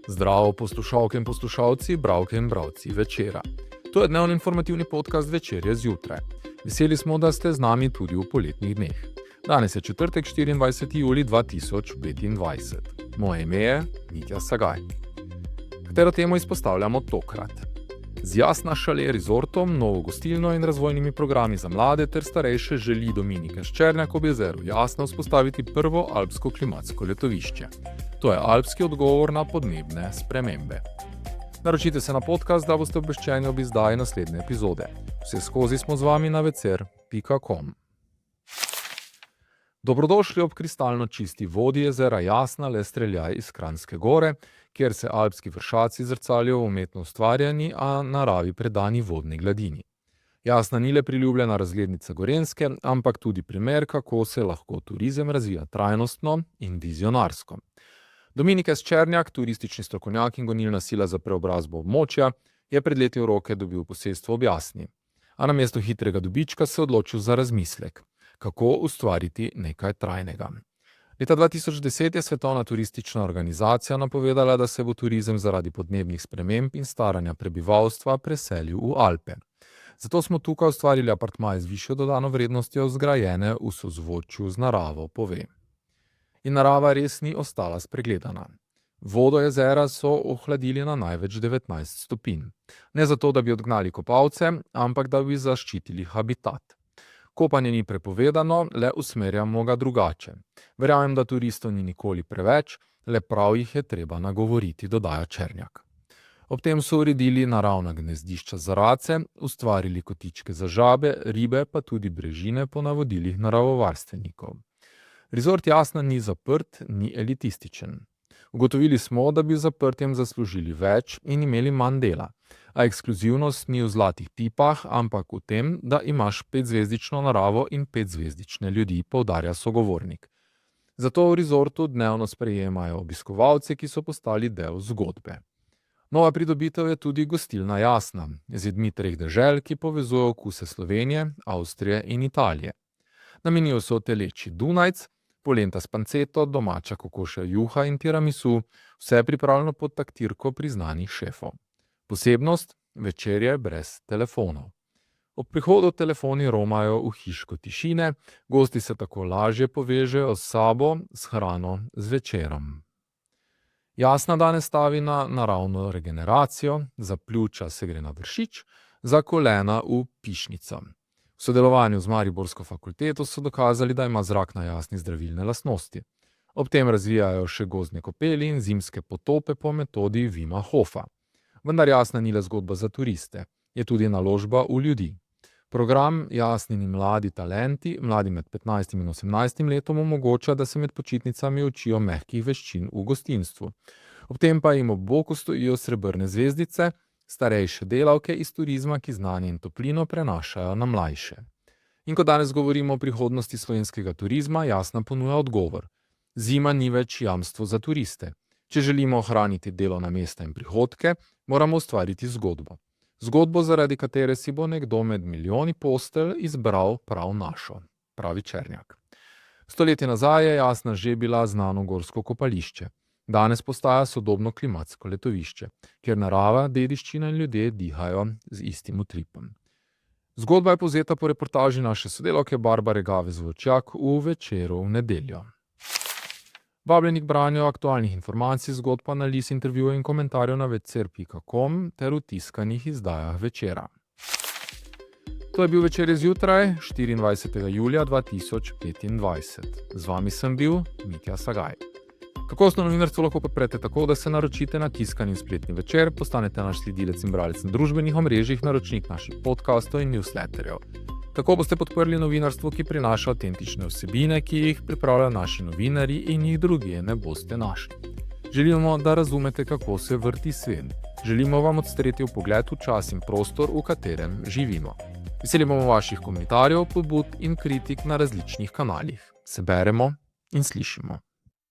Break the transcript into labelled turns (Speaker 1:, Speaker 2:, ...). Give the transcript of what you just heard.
Speaker 1: Zdravo poslušalke in poslušalci, bralke in bralci Večera. To je dnevni informativni podcast Večerje zjutraj. Veseli smo, da ste z nami tudi v poletnih dneh. Danes je četrtek, 24. julij 2025. Moje ime je Mitja Sagaj. Katero temo izpostavljamo tokrat? Z Jasna Šale Resortom, novo gostilno in razvojnimi programi za mlade ter starejše želi Dominika Ščernjak ob jezeru Jasna vzpostaviti prvo alpsko klimatsko letovišče. To je alpski odgovor na podnebne spremembe. Naročite se na podcast, da boste obveščeni ob izdaji naslednje epizode. Vse skozi smo z vami na vecer.com. Dobrodošli ob kristalno čisti vodi jezera Jasna le streljaj iz Kranjske Gore, kjer se alpski vršaci zrcalijo v umetno ustvarjeni, a naravi predani vodni gladini. Jasna ni le priljubljena razglednica Gorenjske, ampak tudi primer, kako se lahko turizem razvija trajnostno in vizionarsko. Dominika Ščernjak, turistični strokovnjak in gonilna sila za preobrazbo območja, je pred leti v roke dobil posestvo ob Jasni. A namesto hitrega dobička se odločil za razmislek, kako ustvariti nekaj trajnega. Leta 2010 je Svetovna turistična organizacija napovedala, da se bo turizem zaradi podnebnih sprememb in staranja prebivalstva preselil v Alpe. Zato smo tukaj ustvarili apartmaje z višjo dodano vrednostjo, zgrajene v sozvočju z naravo, pove. In narava res ni ostala spregledana. Vodo jezera so ohladili na največ 19 stopinj. Ne zato, da bi odgnali kopalce, ampak da bi zaščitili habitat. Kopanje ni prepovedano, le usmerjamo ga drugače. Verjamem, da turistov ni nikoli preveč, le prav jih je treba nagovoriti, dodaja Černjak. Ob tem so uredili naravna gnezdišča za race, ustvarili kotičke za žabe, ribe pa tudi brežine po navodilih naravovarstvenikov. Resort Jasna ni zaprt, ni elitističen. Ugotovili smo, da bi z zaprtjem zaslužili več in imeli manj dela. A ekskluzivnost ni v zlatih pipah, ampak v tem, da imaš 5-zvezdično naravo in 5-zvezdične ljudi, poudarja sogovornik. Zato v resortu dnevno sprejemajo obiskovalce, ki so postali del zgodbe. Nova pridobitev je tudi gostilna Jasna, z jedmi 3 dežel, ki povezujejo okuse Slovenije, Avstrije in Italije. Na meniju so teleči Dunajc, polenta s panceto, domača kokošja juha in tiramisu, vse pripravljeno pod taktirko priznanih šefov. Posebnost? Večerje brez telefonov. Ob prihodu telefoni romajo v hiško tišine, gosti se tako lažje povežejo s sabo, s hrano, z večerom. Jasna danes stavi na naravno regeneracijo, za pljuča se gre na Vršič, za kolena v Pišnico. V sodelovanju z Mariborsko fakulteto so dokazali, da ima zrak na Jasni zdravilne lastnosti. Ob tem razvijajo še gozdne kopeli in zimske potope po metodi Wima Hofa. Vendar Jasna ni le zgodba za turiste, je tudi naložba v ljudi. Program Jasnini mladi talenti, mladi med 15 in 18 letom, omogoča, da se med počitnicami učijo mehkih veščin v gostinstvu. Ob tem pa jim ob boku stojijo srebrne zvezdice, starejše delavke iz turizma, ki znanje in toplino prenašajo na mlajše. In ko danes govorimo o prihodnosti slovenskega turizma, Jasna ponuja odgovor. Zima ni več jamstvo za turiste. Če želimo ohraniti delovna mesta in prihodke, moramo ustvariti zgodbo. Zgodbo, zaradi katere si bo nekdo med milijoni postelj izbral prav našo, pravi Černjak. Stoletje nazaj je Jasna že bila znano gorsko kopališče. Danes postaja sodobno klimatsko letovišče, kjer narava, dediščina in ljudje dihajo z istim utripom. Zgodba je povzeta po reportaži naše sodelavke Barbare Gavez-Volčjak v Večeru v nedeljo. Vabljeni k branju aktualnih informacij, zgodb, analiz, intervjujev in komentarjev na vecer.com ter v tiskanih izdajah Večera. To je bil Večer zjutraj, 24. julija 2025. Z vami sem bil Mitja Sagaj. Kakovostno novinarstvo lahko podprete tako, da se naročite na tiskani spletni Večer, postanete naš sledilec in bralec na družbenih omrežjih, naročnik naših podcastov in newsletterjev. Tako boste podprli novinarstvo, ki prinaša avtentične vsebine, ki jih pripravljajo naši novinarji in jih drugje ne boste našli. Želimo, da razumete, kako se vrti svet. Želimo vam odstreti vpogled v čas in prostor, v katerem živimo. Veseli bomo vaših komentarjev, pobud in kritik na različnih kanalih. Se beremo in slišimo.